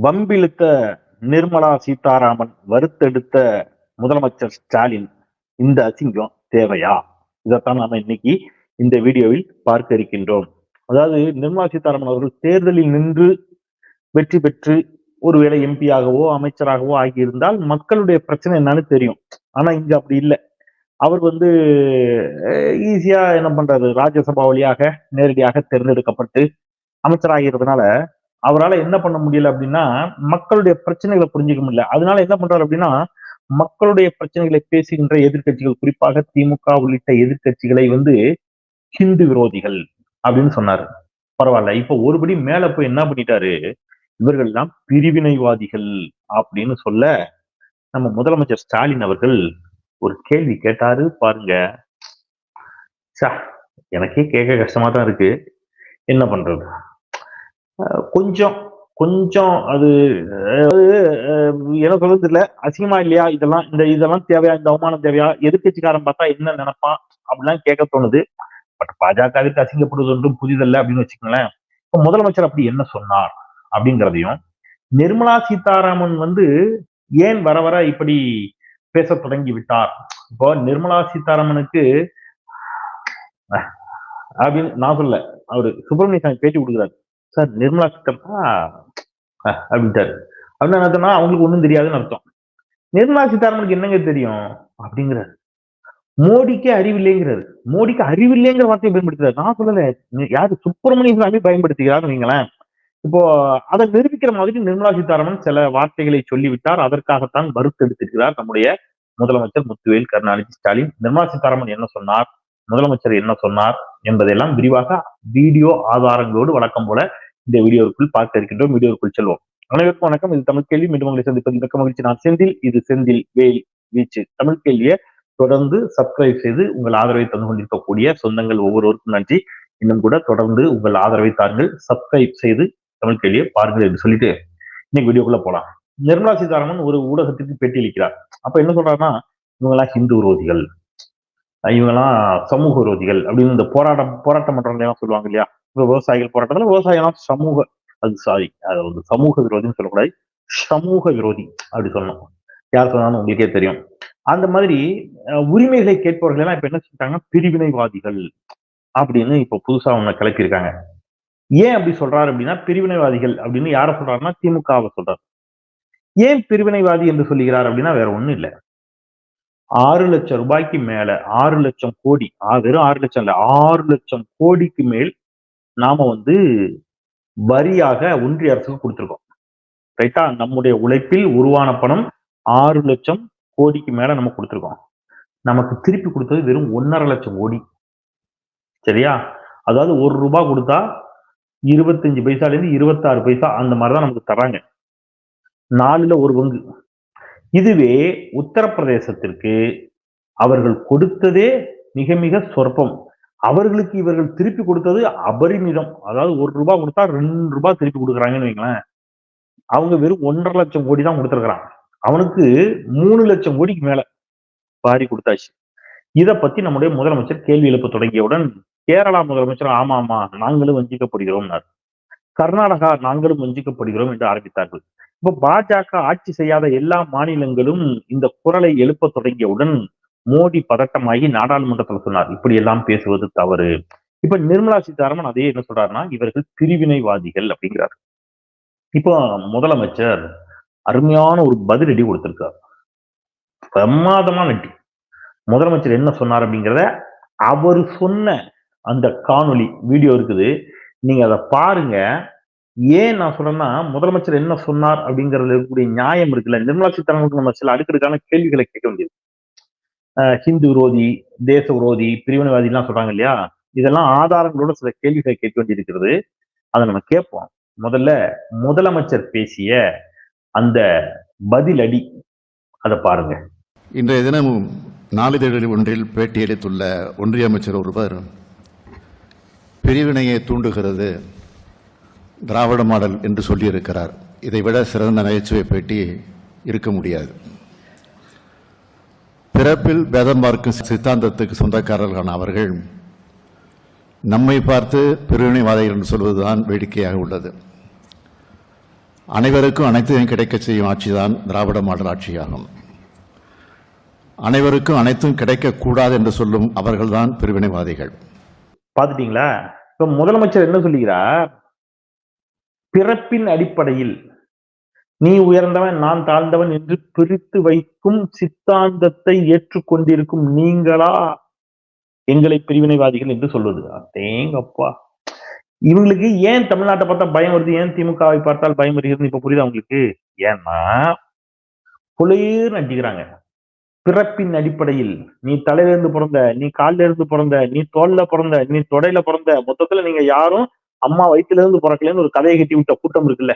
வம்பிழுத்த நிர்மலா சீதாராமன் வறுத்தெடுத்த முதலமைச்சர் ஸ்டாலின் இந்த அசிங்கம் தேவையா? இதைத்தான் நாம இன்னைக்கு இந்த வீடியோவில் பார்க்க இருக்கின்றோம். அதாவது நிர்மலா சீதாராமன் அவர்கள் தேர்தலில் நின்று வெற்றி பெற்று ஒருவேளை எம்பியாகவோ அமைச்சராகவோ ஆகியிருந்தால் மக்களுடைய பிரச்சனை என்னன்னு தெரியும். ஆனா இங்க அப்படி இல்லை. அவர் ஈஸியா என்ன பண்றாரு, ராஜ்யசபா வழியாக நேரடியாக தேர்ந்தெடுக்கப்பட்டு அமைச்சராகிறதுனால அவரால் என்ன பண்ண முடியல அப்படின்னா மக்களுடைய பிரச்சனைகளை புரிஞ்சுக்க முடியல. அதனால என்ன பண்றாரு அப்படின்னா மக்களுடைய பிரச்சனைகளை பேசுகின்ற எதிர்கட்சிகள், குறிப்பாக திமுக உள்ளிட்ட எதிர்கட்சிகளை ஹிந்து விரோதிகள் அப்படின்னு சொன்னாரு. பரவாயில்ல, இப்ப ஒருபடி மேல போய் என்ன பண்ணிட்டாரு, இவர்கள் எல்லாம் பிரிவினைவாதிகள் அப்படின்னு சொல்ல நம்ம முதலமைச்சர் ஸ்டாலின் அவர்கள் ஒரு கேள்வி கேட்டாரு பாருங்க. எனக்கே கேட்க கஷ்டமா தான் இருக்கு. என்ன பண்றது, கொஞ்சம் கொஞ்சம் அது எனக்கு சொல்றது இல்ல, அசிங்கமா இல்லையா இதெல்லாம் தேவையா, இந்த அவமானம் தேவையா, எதிர்கட்சிக்காரன் பார்த்தா என்ன நினைப்பான் அப்படிலாம் கேட்க தோணுது. பட் பாஜகவிற்கு அசிங்கப்படுவது ஒன்றும் புதிதல்ல அப்படின்னு வச்சுக்கோங்களேன். இப்ப முதலமைச்சர் அப்படி என்ன சொன்னார் அப்படிங்கிறதையும், நிர்மலா சீதாராமன் ஏன் வர வர இப்படி பேச தொடங்கி விட்டார். இப்போ நிர்மலா சீதாராமனுக்கு அப்படின்னு நான் சொல்ல, அவரு சுப்பிரமணிய சாமி பேட்டி கொடுக்குறாரு. சார் நிர்மலா சீதாராமன் அப்படின்ட்டாரு. அப்படின்னு என்ன அர்த்தம்னா அவங்களுக்கு ஒண்ணும் தெரியாதுன்னு அர்த்தம். நிர்மலா சீதாராமனுக்கு என்னங்க தெரியும் அப்படிங்கிறாரு. மோடிக்கே அறிவில்லைங்கிறாரு. மோடிக்கு அறிவில்லைங்கிற வார்த்தையை பயன்படுத்துறாரு. நான் சொல்லல, யாரு சுப்பிரமணிய சாமி பயன்படுத்துகிறாருன்னு வைங்களேன். இப்போ அதை நிரூபிக்கிற மாதிரி நிர்மலா சீதாராமன் சில வார்த்தைகளை சொல்லிவிட்டார். அதற்காகத்தான் வறுத்தெடுத்திருக்கிறார் நம்முடைய முதலமைச்சர் முத்துவேல் கருணாநிதி ஸ்டாலின். நிர்மலா சீதாராமன் என்ன சொன்னார், முதலமைச்சர் என்ன சொன்னார் என்பதெல்லாம் விரிவாக வீடியோ ஆதாரங்களோடு வழக்கம் போல இந்த வீடியோவுக்குள் பார்க்க இருக்கின்றோம். வீடியோவுக்குள் செல்வோம். அனைவருக்கும் வணக்கம். இது தமிழ் கேள்வி. மீண்டும் உங்களை சந்திப்பது மிக்க மகிழ்ச்சி. நான் செந்தில். இது செந்தில் வேல் வீச்சு. தமிழ் கேள்வியை தொடர்ந்து சப்ஸ்கிரைப் செய்து உங்கள் ஆதரவை தந்து கொண்டிருக்கக்கூடிய சொந்தங்கள் ஒவ்வொருவருக்கும் நன்றி. இன்னும் கூட தொடர்ந்து உங்கள் ஆதரவை தாருங்கள். சப்ஸ்கிரைப் செய்து தமிழ் கேள்வியை பாருங்கள் என்று சொல்லிட்டு இன்னைக்கு வீடியோக்குள்ள போலாம். நிர்மலா சீதாராமன் ஒரு ஊடகத்துக்கு பேட்டி அளிக்கிறார். அப்ப என்ன சொல்றாருன்னா, இவங்கெல்லாம் ஹிந்து விரோதிகள், இவங்கெல்லாம் சமூக விரோதிகள் அப்படின்னு இந்த போராட்டம் பண்றவங்க சொல்லுவாங்க இல்லையா. விவசாயிகள் போராட்டத்துல விவசாயம் சமூக, அது சமூக விரோதின்னு சொல்லக்கூடாது, சமூக விரோதி அப்படி சொல்லணும். யார் சொன்னாலும் உங்களுக்கே தெரியும். அந்த மாதிரி உரிமைகளை கேட்பவர்கள் எல்லாம் இப்ப என்ன சொல்லிட்டாங்க, பிரிவினைவாதிகள் அப்படின்னு இப்ப புதுசா அவங்க கிளப்பியிருக்காங்க. ஏன் அப்படி சொல்றாரு அப்படின்னா, பிரிவினைவாதிகள் அப்படின்னு யார சொல்றாருன்னா திமுகவை சொல்றாரு. ஏன் பிரிவினைவாதி என்று சொல்லுகிறார் அப்படின்னா வேற ஒண்ணும் இல்லை. 6 லட்சம் ரூபாய்க்கு மேல 6 லட்சம் கோடி, வெறும் 6 லட்சம் இல்ல, 6 லட்சம் கோடிக்கு மேல் நாம வரியாக ஒன்றிய அரசுக்கு கொடுத்திருக்கோம். ரைட்டா? நம்முடைய உழைப்பில் உருவான பணம் 6 லட்சம் கோடிக்கு மேல நம்ம கொடுத்திருக்கோம். நமக்கு திருப்பி கொடுத்தது வெறும் 1.5 லட்சம் கோடி. சரியா? அதாவது 1 ரூபாய் கொடுத்தா 25 பைசால இருந்து 26 பைசா அந்த மாதிரிதான் நமக்கு தராங்க. 4ல் 1 பங்கு. இதுவே உத்தரப்பிரதேசத்திற்கு அவர்கள் கொடுத்ததே மிக மிக சொற்பம். அவர்களுக்கு இவர்கள் திருப்பி கொடுத்தது அபரிமிதம். அதாவது 1 ரூபாய் கொடுத்தா 2 ரூபாய் திருப்பி கொடுக்குறாங்கன்னு வைங்களேன். அவங்க வெறும் 1.5 லட்சம் கோடி தான் கொடுத்துருக்காங்க. அவனுக்கு 3 லட்சம் கோடிக்கு மேல வாரி கொடுத்தாச்சு. இதை பத்தி நம்முடைய முதலமைச்சர் கேள்வி எழுப்ப தொடங்கியவுடன் கேரளா முதலமைச்சர் ஆமா நாங்களும் வஞ்சிக்கப்படுகிறோம், கர்நாடகா நாங்களும் வஞ்சிக்கப்படுகிறோம் என்று ஆரம்பித்தார்கள். இப்ப பாஜக ஆட்சி செய்யாத எல்லா மாநிலங்களும் இந்த குரலை எழுப்ப தொடங்கியவுடன் மோடி பதட்டமாகி நாடாளுமன்றத்தில் சொன்னார், இப்படி எல்லாம் பேசுவது தவறு. இப்ப நிர்மலா சீதாராமன் அதே என்ன சொல்றாருன்னா, இவர்கள் பிரிவினைவாதிகள் அப்படிங்கிறார். இப்போ முதலமைச்சர் அருமையான ஒரு பதிலடி கொடுத்திருக்கார். பிரமாதமான அடி. முதலமைச்சர் என்ன சொன்னார் அப்படிங்கிறத அவர் சொன்ன அந்த காணொலி வீடியோ இருக்குது, நீங்க அதை பாருங்க. ஏன் நான் சொல்றேன்னா, முதலமைச்சர் என்ன சொன்னார் அப்படிங்கறதுல இருக்கக்கூடிய நியாயம் இருக்குல்ல. நிர்மலா சீதாராமனுக்கு நம்ம சில அடுக்கடுக்கான கேள்விகளை கேட்க வேண்டியது. ஹிந்து விரோதி, தேச விரோதி, பிரிவினைவாதி எல்லாம் சொல்றாங்க இல்லையா, இதெல்லாம் ஆதாரங்களோட சில கேள்விகளை கேட்க வேண்டியிருக்கிறது. அதை நம்ம கேட்போம். முதல்ல முதலமைச்சர் பேசிய அந்த பதிலடி, அதை பாருங்க. இன்றைய தினம் நாளிதழில் ஒன்றில் பேட்டியளித்துள்ள ஒன்றிய அமைச்சர் ஒருவர், பிரிவினையை தூண்டுகிறது திராவிட மாடல் என்று சொல்லியிருக்கிறார். இதைவிட சிறந்த நகைச்சுவை பேட்டி இருக்க முடியாது. பிறப்பில் பேதம் பார்க்கும் சித்தாந்தத்துக்கு சொந்தக்காரர்களான அவர்கள் நம்மை பார்த்து பிரிவினைவாதிகள் என்று சொல்வதுதான் வேடிக்கையாக உள்ளது. அனைவருக்கும் அனைத்தையும் கிடைக்கச் செய்யும் ஆட்சிதான் திராவிட மாடல் ஆட்சியாகும். அனைவருக்கும் அனைத்தும் கிடைக்கக்கூடாது என்று சொல்லும் அவர்கள்தான் பிரிவினைவாதிகள். பாத்துட்டீங்களா? இப்ப முதலமைச்சர் என்ன சொல்லுகிறார்? பிறப்பின் அடிப்படையில் நீ உயர்ந்தவன் நான் தாழ்ந்தவன் என்று பிரித்து வைக்கும் சித்தாந்தத்தை ஏற்றுக்கொண்டிருக்கும் நீங்களா எங்களை பிரிவினைவாதிகள் என்று சொல்வது? தேங்கப்பா, இவங்களுக்கு ஏன் தமிழ்நாட்டை பார்த்தா பயம் வருது, ஏன் திமுகவை பார்த்தால் பயம் வருகிறது இப்ப புரியுதா உங்களுக்கு? ஏன்னா புலையர்னு அடிக்கிறாங்க. பிறப்பின் அடிப்படையில் நீ தலையில இருந்து பிறந்த, நீ காலில இருந்து பிறந்த, நீ தோல்ல பிறந்த, நீ தொடையில பிறந்த, மொத்தத்துல நீங்க யாரும் அம்மா வயிற்றுல இருந்து பிறக்கலன்னு ஒரு கதையை கட்டி விட்ட கூட்டம் இருக்குல்ல,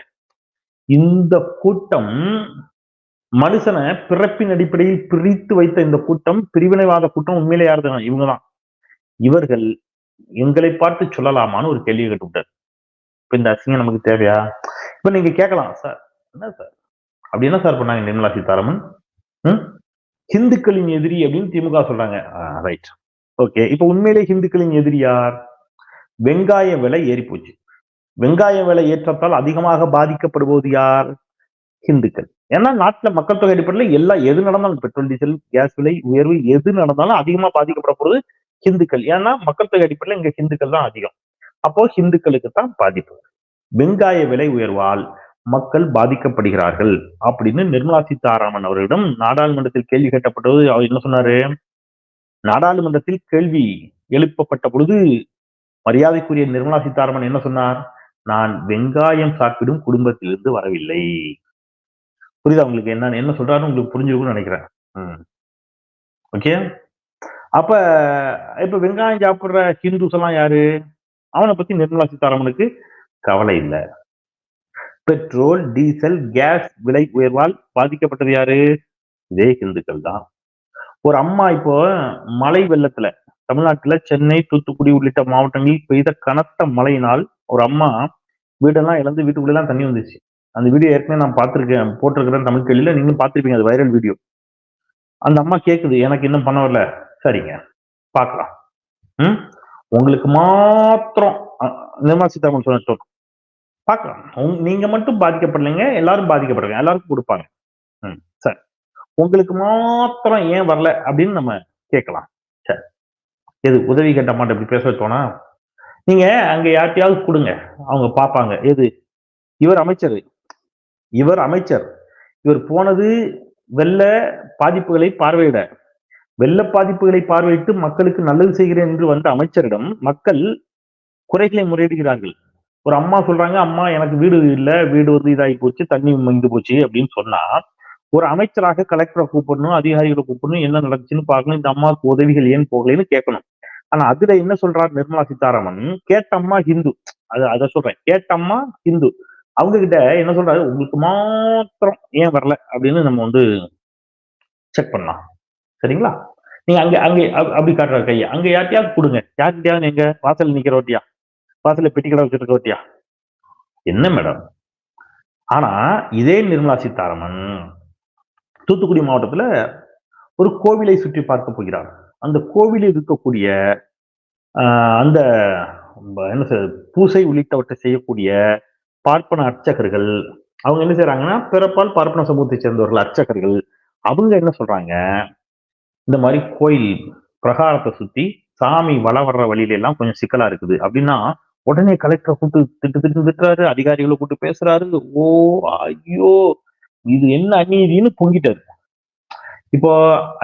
இந்த கூட்டம் மனுஷனை பிறப்பின் அடிப்படையில் பிரித்து வைத்த இந்த கூட்டம் பிரிவினைவாத கூட்டம் உண்மையிலே யாருதான்? இவங்கதான். இவர்கள் எங்களை பார்த்து சொல்லலாமான்னு ஒரு கேள்வியை கேட்டு விட்டார். இப்ப இந்த அசிங்கம் நமக்கு தேவையா? இப்ப நீங்க கேட்கலாம், சார் என்ன சார் அப்படி என்ன சார் பண்ணாங்க நிர்மலா சீதாராமன்? ஹிந்துக்களின் எதிரி அப்படின்னு திமுக சொல்றாங்க. Right, okay. இப்ப உண்மையிலே ஹிந்துக்களின் எதிரி யார்? வெங்காய விலை ஏறி போச்சு. வெங்காய விலை ஏற்றத்தால் அதிகமாக பாதிக்கப்படுவது யார்? ஹிந்துக்கள். ஏன்னா நாட்டுல மக்கள் தொகை அடிப்படையில் எல்லாம் எது நடந்தாலும், பெட்ரோல் டீசல் கேஸ் விலை உயர்வு எது நடந்தாலும் அதிகமா பாதிக்கப்பட போறது ஹிந்துக்கள். ஏன்னா மக்கள் தொகை அடிப்படையில் இங்க ஹிந்துக்கள் தான் அதிகம். அப்போ ஹிந்துக்களுக்கு தான் பாதிப்பு. வெங்காய விலை உயர்வால் மக்கள் பாதிக்கப்படுகிறார்கள் அப்படின்னு நிர்மலா சீதாராமன் அவர்களிடம் நாடாளுமன்றத்தில் கேள்வி கேட்கப்பட்டது. அவர் என்ன சொன்னாரு? நாடாளுமன்றத்தில் கேள்வி எழுப்பப்பட்ட பொழுது மரியாதைக்குரிய நிர்மலா சீதாராமன் என்ன சொன்னார்? நான் வெங்காயம் சாப்பிடும் குடும்பத்திலிருந்து வரவில்லை. புரியுதா உங்களுக்கு? என்ன சொல்றாருன்னு உங்களுக்கு புரிஞ்சிருக்கும்னு நினைக்கிறேன். ஓகே. அப்ப இப்ப வெங்காயம் சாப்பிடுற ஹிந்துஸ் எல்லாம் யாரு? அவனை பத்தி நிர்மலா சீதாராமனுக்கு கவலை இல்லை. பெட்ரோல் டீசல் கேஸ் விலை உயர்வால் பாதிக்கப்பட்டது யாரு? இதே ஹிந்துக்கள் தான். ஒரு அம்மா இப்போ மழை வெள்ளத்துல தமிழ்நாட்டுல சென்னை தூத்துக்குடி உள்ளிட்ட மாவட்டங்களில் பெய்த கனத்த மழையினால் ஒரு அம்மா வீடெல்லாம் இழந்து வீட்டுக்குள்ள எல்லாம் தண்ணி வந்துச்சு. அந்த வீடியோ ஏற்கனவே நான் பார்த்திருக்கேன், போட்டிருக்கிறேன் தமிழ் கேள்வியில, நீங்களும் பார்த்திருப்பீங்க, அது வைரல் வீடியோ. அந்த அம்மா கேக்குது, எனக்கு இன்னும் பண்ண வரல. சரிங்க, பார்க்கலாம். உங்களுக்கு மாத்திரம் நிர்மலா சீதாராமன் சொன்ன பார்க்கலாம், நீங்க மட்டும் பாதிக்கப்படலைங்க, எல்லாரும் பாதிக்கப்படுறாங்க, எல்லாருக்கும் கொடுப்பாங்க. சரி, உங்களுக்கு மாத்திரம் ஏன் வரல அப்படின்னு நம்ம கேட்கலாம். சரி, எது உதவி கேட்ட மாட்டேன் இப்படி பேச தோணா? நீங்க அங்க யார்ட்டையாவது கொடுங்க, அவங்க பார்ப்பாங்க. எது? இவர் அமைச்சர், இவர் போனது வெள்ள பாதிப்புகளை பார்வையிட, வெள்ள பாதிப்புகளை பார்வையிட்டு மக்களுக்கு நல்லது செய்கிறேன் என்று வந்த அமைச்சரிடம் மக்கள் குறைகளை முறையிடுகிறார்கள். ஒரு அம்மா சொல்றாங்க, அம்மா எனக்கு வீடு இல்ல, வீடு வந்து இதாகி போச்சு, தண்ணி மங்கிட்டு போச்சு அப்படின்னு சொன்னா, ஒரு அமைச்சராக கலெக்டரை கூப்பிடணும், அதிகாரிகளை கூப்பிடணும், என்ன நடந்துச்சுன்னு பார்க்கணும், இந்த அம்மாவுக்கு உதவிகள் ஏன் போகலைன்னு கேட்கணும். ஆனா அதுல என்ன சொல்றாரு நிர்மலா சீதாராமன்? கேட்டம்மா ஹிந்து, அதை சொல்றேன், கேட்டம்மா ஹிந்து அவங்க கிட்ட என்ன சொல்றாரு? உங்களுக்கு மாத்திரம் ஏன் வரல அப்படின்னு நம்ம வந்து செக் பண்ணலாம். சரிங்களா? நீங்க அங்க அங்க அப்படி காட்டுறாரு கையை, அங்க யார்ட்டையாவது கொடுங்க, யார்கிட்டயாவது, நீங்க வாசல் நிக்கிற ஓட்டியா, வாசல்ல பெட்டி கடை வச்சிருக்க ஓட்டியா, என்ன மேடம்? ஆனா இதே நிர்மலா சீதாராமன் தூத்துக்குடி மாவட்டத்துல ஒரு கோவிலை சுற்றி பார்க்க போகிறார். அந்த கோவிலில் இருக்கக்கூடிய அந்த என்ன பூசை உள்ளிட்டவற்றை செய்யக்கூடிய பார்ப்பன அர்ச்சகர்கள், அவங்க என்ன செய்யறாங்கன்னா, பிறப்பால் பார்ப்பன சமூகத்தை சேர்ந்தவர்கள் அர்ச்சகர்கள், அவங்க என்ன சொல்றாங்க, இந்த மாதிரி கோயில் பிரகாரத்தை சுத்தி சாமி வள வர்ற வழியில எல்லாம் கொஞ்சம் சிக்கலா இருக்குது அப்படின்னா உடனே கலெக்டரை கூப்பிட்டு திட்டுறாரு, அதிகாரிகளை கூப்பிட்டு பேசுறாரு. ஓ ஐயோ, இது என்ன அநீதினு பொங்கிட்டாரு. இப்போ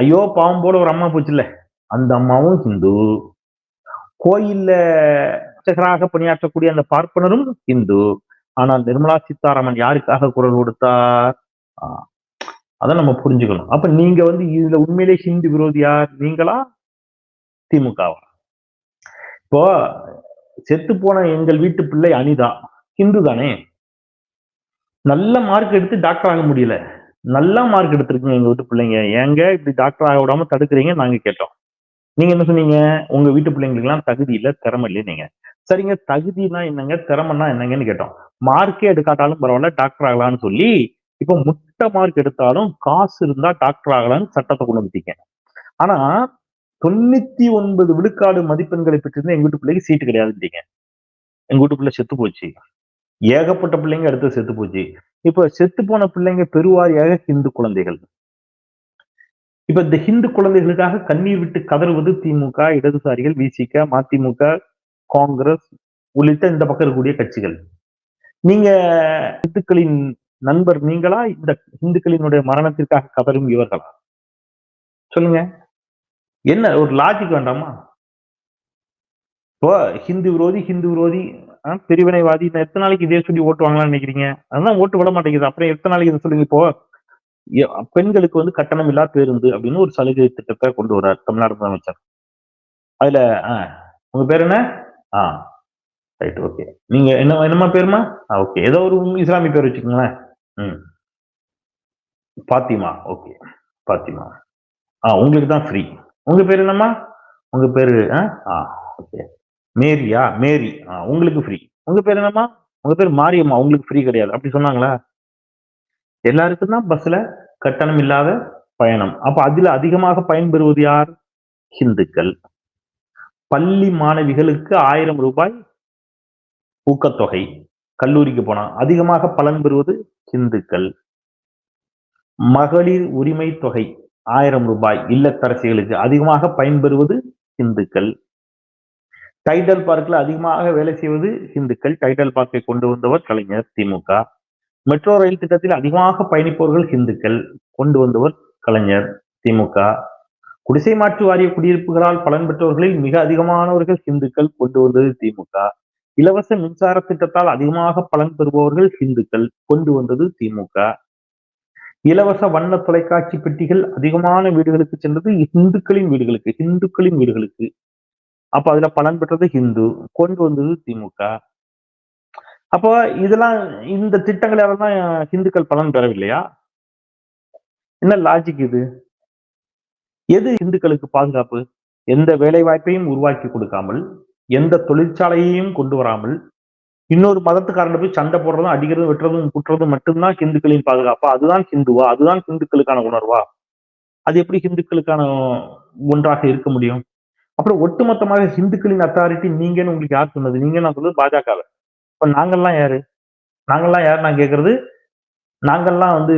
ஐயோ பாவம் போல ஒரு அம்மா போச்சுல்ல, அந்த அம்மாவும் ஹிந்து, கோயில்ல அர்ச்சகராக பணியாற்றக்கூடிய அந்த பார்ப்பனரும் ஹிந்து. ஆனால் நிர்மலா சீதாராமன் யாருக்காக குரல் கொடுத்தார்? அதை நம்ம புரிஞ்சுக்கணும். அப்ப நீங்க வந்து இதுல உண்மையிலே ஹிந்து விரோதி யார்? நீங்களா திமுகவா? இப்போ செத்து போன எங்கள் வீட்டு பிள்ளை அனிதா ஹிந்து தானே, நல்ல மார்க் எடுத்து டாக்டர் ஆக முடியல, நல்ல மார்க் எடுத்திருக்கீங்க எங்க வீட்டு பிள்ளைங்க, ஏங்க இப்படி டாக்டர் ஆக விடாம தடுக்கிறீங்க நாங்க கேட்டோம். நீங்க என்ன சொன்னீங்க? உங்க வீட்டு பிள்ளைங்களுக்கு எல்லாம் தகுதி இல்ல, திறமை இல்லையே. நீங்க சரிங்க, தகுதினா என்னங்க, திறமைன்னா என்னங்கன்னு கேட்டோம். மார்க்கே எடுக்காட்டாலும் பரவாயில்ல டாக்டர் ஆகலாம்னு சொல்லி, இப்ப முட்டை மார்க் எடுத்தாலும் காசு இருந்தா டாக்டர் ஆகலாம்னு சட்டத்தை கொண்டு வந்துட்டீங்க. ஆனா 99 விழுக்காடு மதிப்பெண்களை பெற்றிருந்தா எங்க வீட்டு பிள்ளைக்கு சீட்டு கிடையாதுட்டீங்க. எங்க வீட்டு பிள்ளை செத்து போச்சு. ஏகப்பட்ட பிள்ளைங்க அடுத்து செத்து போச்சு. இப்ப செத்து போன பிள்ளைங்க பெருவாரியாக ஹிந்து குழந்தைகள். இப்ப இந்த ஹிந்து குழந்தைகளுக்காக கண்ணீர் விட்டு கதறுவது திமுக, இடதுசாரிகள், விசிக, மதிமுக, காங்கிரஸ் உள்ளிட்ட இந்த பக்கம் இருக்கக்கூடிய கட்சிகள். நீங்க இந்துக்களின் நண்பர் நீங்களா? இந்த இந்துக்களினுடைய மரணத்திற்காக கதறும் இவர்களா? சொல்லுங்க. என்ன ஒரு லாஜிக் வேண்டாமா? இப்போ ஹிந்து விரோதி பிரிவினைவாதி எத்தனை நாளைக்கு இதே சொல்லி ஓட்டு வாங்கலாம்னு நினைக்கிறீங்க? அதான் ஓட்டு விட மாட்டேங்குது. அப்புறம் எத்தனை நாளைக்கு இதை சொல்லுங்க? இப்போ பெண்களுக்கு வந்து கட்டணம் இல்லா பேருந்து அப்படின்னு ஒரு சலுகை திட்டத்தை கொண்டு வர்றார் தமிழ்நாடு முதலமைச்சர். அதுல உங்க பேர் என்ன? Right, okay. நீங்க என்னமா பேருமா? ஓகே, ஏதோ ஒரு இஸ்லாமிய பேர் வச்சுக்கோங்களேன். பாத்திமா. ஓகே, பாத்திமா. உங்களுக்கு தான் ஃப்ரீ. உங்க பேர் என்னம்மா? உங்க பேரு ஓகே, மேரியா? மேரி. உங்களுக்கு ஃப்ரீ. உங்க பேர் என்னம்மா? உங்க பேர் மாரியம்மா. உங்களுக்கு ஃப்ரீ கிடையாது. அப்படி சொன்னாங்களா? எல்லாருக்கும் தான் பஸ்ல கட்டணம் இல்லாத பயணம். அப்ப அதுல அதிகமாக பயன்பெறுவது யார்? ஹிந்துக்கள். பள்ளி மாணவிகளுக்கு 1000 ரூபாய் ஊக்கத்தொகை. கல்லூரிக்கு போனா அதிகமாக பலன் பெறுவது ஹிந்துக்கள். மகளிர் உரிமை தொகை 1000 ரூபாய் இல்லத்தரசிகளுக்கு அதிகமாக பயன்பெறுவது ஹிந்துக்கள். டைடல் பார்க்ல அதிகமாக வேலை செய்வது ஹிந்துக்கள். டைடல் பார்க்கை கொண்டு வந்தவர் கலைஞர், திமுக. மெட்ரோ ரயில் திட்டத்தில் அதிகமாக பயணிப்பவர்கள் ஹிந்துக்கள், கொண்டு வந்தவர் கலைஞர், திமுக. குடிசை மாற்று வாரிய குடியிருப்புகளால் பலன் பெற்றவர்களில் மிக அதிகமானவர்கள் ஹிந்துக்கள், கொண்டு வந்தது திமுக. இலவச மின்சார திட்டத்தால் அதிகமாக பலன் பெறுபவர்கள் ஹிந்துக்கள், கொண்டு வந்தது திமுக. இலவச வண்ண தொலைக்காட்சி பெட்டிகள் அதிகமான வீடுகளுக்கு சென்றது இந்துக்களின் வீடுகளுக்கு. அப்ப அதுல பலன் பெற்றது ஹிந்து, கொண்டு வந்தது திமுக. அப்போ இதெல்லாம் இந்த திட்டங்களால தான் ஹிந்துக்கள் பலன் பெறவில்லையா? என்ன லாஜிக் இது? எது இந்துக்களுக்கு பாதுகாப்பு? எந்த வேலை வாய்ப்பையும் உருவாக்கி கொடுக்காமல், எந்த தொழிற்சாலையையும் கொண்டு வராமல், இன்னொரு மதத்துக்காரன் போய் சண்டை போடுறதும், அடிக்கிறதும், வெட்டுறதும், குட்டுறதும் மட்டும்தான் ஹிந்துக்களின் பாதுகாப்பா? அதுதான் ஹிந்துவா? அதுதான் ஹிந்துக்களுக்கான உணர்வா? அது எப்படி ஹிந்துக்களுக்கான ஒன்றாக இருக்க முடியும்? அப்புறம் ஒட்டுமொத்தமாக ஹிந்துக்களின் அத்தாரிட்டி நீங்கன்னு உங்களுக்கு யார் சொன்னது? நீங்க நான் சொல்றது பாஜக. இப்ப நாங்கள்லாம் யாரு? நான் கேட்கறது, நாங்கள்லாம் வந்து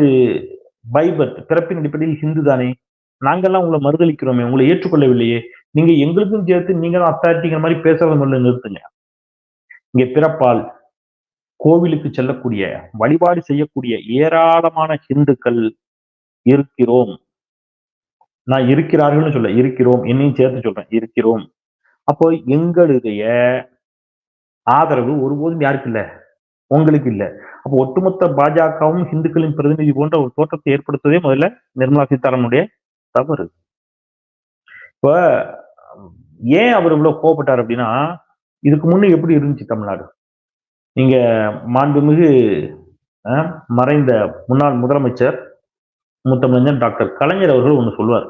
பைபர்த் பிறப்பின் அடிப்படையில் ஹிந்து தானே. நாங்கள்லாம் உங்களை மறுதளிக்கிறோமே, உங்களை ஏற்றுக்கொள்ளவில்லையே. நீங்க எங்களுக்கும் சேர்த்து நீங்க தான் அத்தாரிட்டிங்கிற மாதிரி பேசுறத முதல்ல நிறுத்துங்க. இங்க பிறப்பால் கோவிலுக்கு செல்லக்கூடிய, வழிபாடு செய்யக்கூடிய ஏராளமான ஹிந்துக்கள் இருக்கிறோம். நான் இருக்கிறார்கள்னு சொல்ல, இருக்கிறோம், என்னையும் சேர்த்து சொல்றேன், இருக்கிறோம். அப்போ எங்களுடைய ஆதரவு ஒருபோதும் யாருக்கு இல்ல? உங்களுக்கு இல்ல. அப்போ ஒட்டுமொத்த பாஜகவும் ஹிந்துக்களின் பிரதிநிதி போன்ற ஒரு தோற்றத்தை ஏற்படுத்துவதே முதல்ல நிர்மலா சீதாராமனுடைய தவறு. இப்ப ஏன் அவர் இவ்வளவு கோவப்பட்டார் அப்படின்னா, இதுக்கு முன்னே எப்படி இருந்துச்சு தமிழ்நாடு? நீங்க மாண்புமிகு மறைந்த முன்னாள் முதலமைச்சர் முத்தமிழர் டாக்டர் கலைஞர் அவர்கள் ஒண்ணு சொல்லுவார்.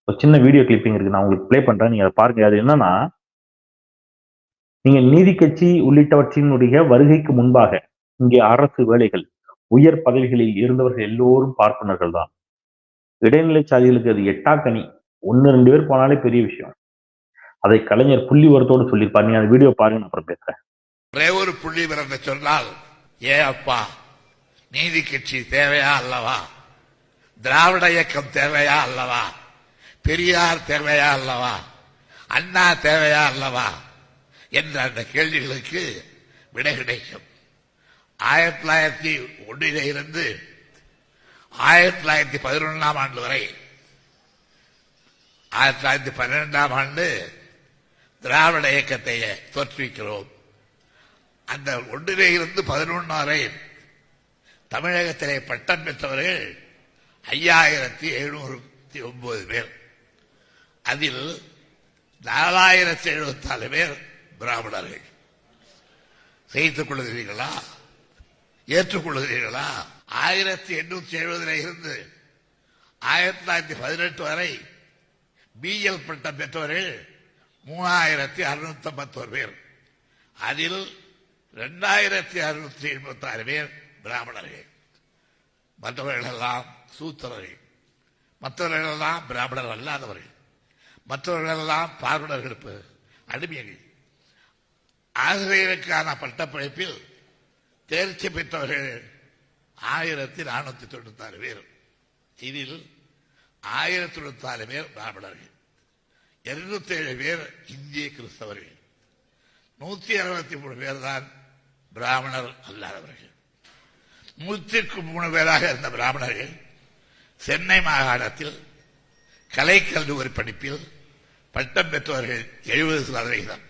ஒரு சின்ன வீடியோ கிளிப்பிங் இருக்கு, நான் உங்களுக்கு பிளே பண்றேன், நீங்க அதை பாருங்க. அது என்னன்னா, நீங்க நீதி கட்சி உள்ளிட்டவற்றினுடைய வருகைக்கு முன்பாக இங்கே அரசு வேலைகள், உயர் பதவிகளில் இருந்தவர்கள் எல்லோரும் பார்ப்பனர்கள் தான். இடைநிலை சாதிகளுக்கு அது எட்டாக்கணி. 1-2 பேர் போனாலே பெரிய விஷயம். அதை கலைஞர் புள்ளி வரத்தோடு சொல்லியிருப்பார். நீங்க அந்த வீடியோ பாருங்க, நான் அப்புறம் பேசுறேன். ஒரே ஒரு புள்ளி விவரத்தை சொன்னால், அப்பா நீதி கட்சி தேவையா அல்லவா? திராவிட இயக்கம் தேவையா அல்லவா? பெரியார் தேவையா அல்லவா? அண்ணா தேவையா அல்லவா என்ற அந்த கேள்விகளுக்கு விடை கிடைக்கும். 1901 இருந்து 1911 ஆண்டு வரை, 1912 ஆண்டு திராவிட இயக்கத்தை தோற்றுவிக்கிறோம். அந்த 1 இருந்து 11 வரை தமிழகத்திலே பட்டம் பெற்றவர்கள் 5709 பேர். அதில் 4074 பேர் பிராமணர்கள். சகித்துக் கொள்கிறீர்களா? ஏற்றுக்கொள்கிறீர்களா? 1870 இருந்து 1918 வரை பிஎல் பட்டம் பெற்றவர்கள் 3651 பேர். அதில் 2676 பேர் பிராமணர்கள். மற்றவர்களெல்லாம் சூத்திரர்கள், மற்றவர்களெல்லாம் பிராமணர் அல்லாதவர்கள், மற்றவர்களெல்லாம் பார்ப்பனர்களுக்கு அடிமைகள். ஆசிரியருக்கான பட்டப்படிப்பில் தேர்ச்சி பெற்றவர்கள் 1496 பேர். இதில் 1094 பேர் பிராமணர்கள், 207 பேர் இந்திய கிறிஸ்தவர்கள், 163 பேர் தான் பிராமணர் அல்லாதவர்கள். 103 பேராக இருந்த பிராமணர்கள் சென்னை மாகாணத்தில் கலைக்கல்லூரி படிப்பில் பட்டம் பெற்றவர்கள் 70%,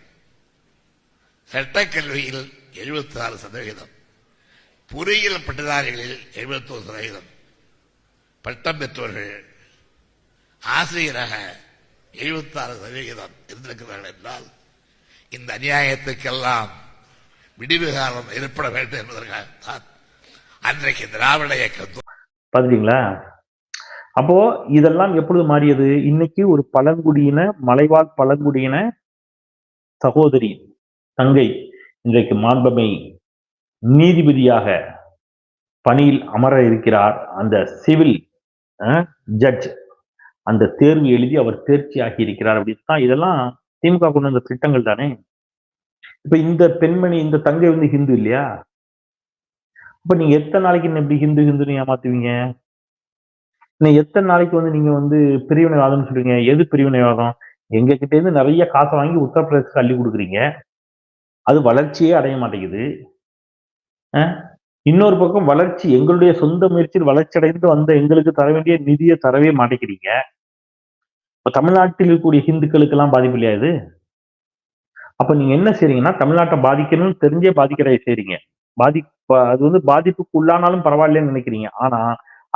சட்டக்கல்லூரியில் 76%, பொறியியல் பட்டதாரிகளில் 71%, பட்டம் பெற்றவர்கள் ஆசிரியராக 76% இருந்திருக்கிறார்கள் என்றால் இந்த அநியாயத்துக்கெல்லாம் விடிவு காலம் ஏற்பட வேண்டும் என்பதற்காகத்தான் அன்றைக்கு திராவிட இயக்கம். பாத்தீங்களா? அப்போ இதெல்லாம் எப்பொழுது மாறியது? இன்னைக்கு ஒரு பழங்குடியின, மலைவாழ் பழங்குடியின சகோதரி, தங்கை இன்றைக்கு மாண்பமை நீதிபதியாக பணியில் அமர இருக்கிறார். அந்த சிவில் ஜட்ஜ் அந்த தேர்வு எழுதி அவர் தேர்ச்சி ஆகி இருக்கிறார் அப்படின்னு தான் இதெல்லாம் திமுக கொண்டு வந்த திட்டங்கள் தானே. இப்ப இந்த பெண்மணி, இந்த தங்கை வந்து ஹிந்து இல்லையா? அப்ப நீங்க எத்தனை நாளைக்கு இப்படி ஹிந்து ஹிந்துன்னு ஏமாத்துவீங்க? இன்னும் எத்தனை நாளைக்கு வந்து நீங்க வந்து பிரிவினைவாதம்னு சொல்றீங்க? எது பிரிவினைவாதம்? எங்க கிட்ட இருந்து நிறைய காசை வாங்கி உத்தரப்பிரதேசத்துக்கு அள்ளி கொடுக்குறீங்க, அது வளர்ச்சியே அடைய மாட்டேங்குது. இன்னொரு பக்கம் வளர்ச்சி, எங்களுடைய சொந்த முயற்சியில் வளர்ச்சி அடைந்து வந்த எங்களுக்கு தர வேண்டிய நிதியை தரவே மாட்டேங்கிறீங்க. இப்ப தமிழ்நாட்டில் இருக்கக்கூடிய ஹிந்துக்களுக்கு எல்லாம் பாதிப்பு இல்லையா இது? அப்ப நீங்க என்ன செய்றீங்கன்னா, தமிழ்நாட்டை பாதிக்கணும்னு தெரிஞ்சே பாதிக்கிற செய்றீங்க. அது வந்து பாதிப்புக்கு உள்ளானாலும் பரவாயில்லைன்னு நினைக்கிறீங்க. ஆனா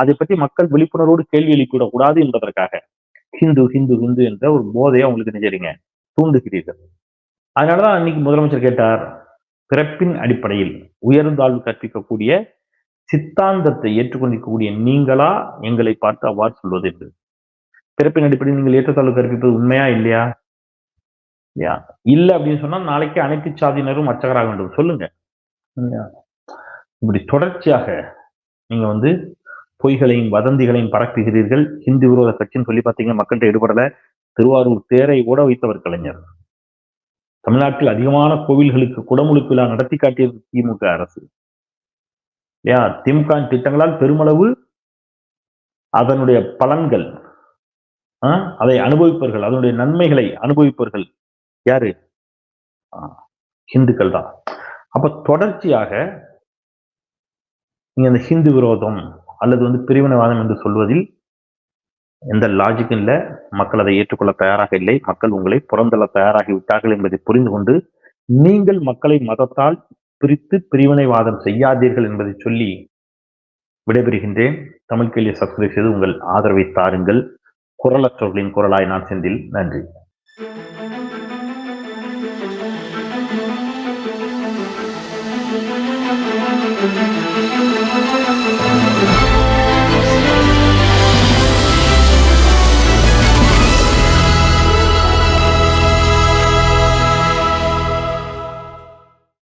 அதை பற்றி மக்கள் விழிப்புணர்வோடு கேள்வி எழுப்பிவிடக் கூடாது என்பதற்காக ஹிந்து ஹிந்து ஹிந்து என்ற ஒரு போதையை உங்களுக்கு நினைக்கிறீங்க, தூண்டுகிறீர்கள். அதனாலதான் அன்னைக்கு முதலமைச்சர் கேட்டார், பிறப்பின் அடிப்படையில் உயர்ந்தாழ்வு கற்பிக்கக்கூடிய சித்தாந்தத்தை ஏற்றுக்கொண்டிருக்கக்கூடிய நீங்களா எங்களை பார்த்து அவ்வாறு சொல்வது என்று. பிறப்பின் அடிப்படையில் நீங்கள் ஏற்றத்தாழ்வு கற்பிப்பது உண்மையா இல்லையா? இல்ல அப்படின்னு சொன்னா நாளைக்கு அனைத்து சாதியினரும் அர்ச்சகராக வேண்டும் சொல்லுங்க. இப்படி தொடர்ச்சியாக நீங்க வந்து பொய்களையும் வதந்திகளையும் பரப்புகிறீர்கள். ஹிந்து விரோத கட்சின்னு சொல்லி பார்த்தீங்கன்னா மக்கள்கிட்ட ஈடுபடல. திருவாரூர் தேரை ஓட வைத்தவர் கலைஞர். தமிழ்நாட்டில் அதிகமான கோவில்களுக்கு குடமுழுக்கு விழா நடத்தி காட்டியது திமுக அரசு. திமுக திட்டங்களால் பெருமளவு அதனுடைய பலன்கள், அதை அனுபவிப்பவர்கள், அதனுடைய நன்மைகளை அனுபவிப்பவர்கள் யாரு? ஹிந்துக்கள் தான். அப்ப தொடர்ச்சியாக நீங்க அந்த ஹிந்து விரோதம் அல்லது வந்து பிரிவினைவாதம் என்று சொல்வதில் எந்த லாஜிக்கும் இல்லை. மக்கள் அதை ஏற்றுக்கொள்ள தயாராக இல்லை. மக்கள் உங்களை புறந்தள்ள தயாராகி விட்டார்கள் என்பதை புரிந்து கொண்டு நீங்கள் மக்களை மதத்தால் பிரித்து பிரிவினைவாதம் செய்யாதீர்கள் என்பதை சொல்லி விடைபெறுகின்றேன். தமிழ் கேள்வியை சப்ஸ்கிரைப் செய்து உங்கள் ஆதரவை தாருங்கள். குரலற்றவர்களின் குரலாய் நான் செந்தில். நன்றி. Thank you.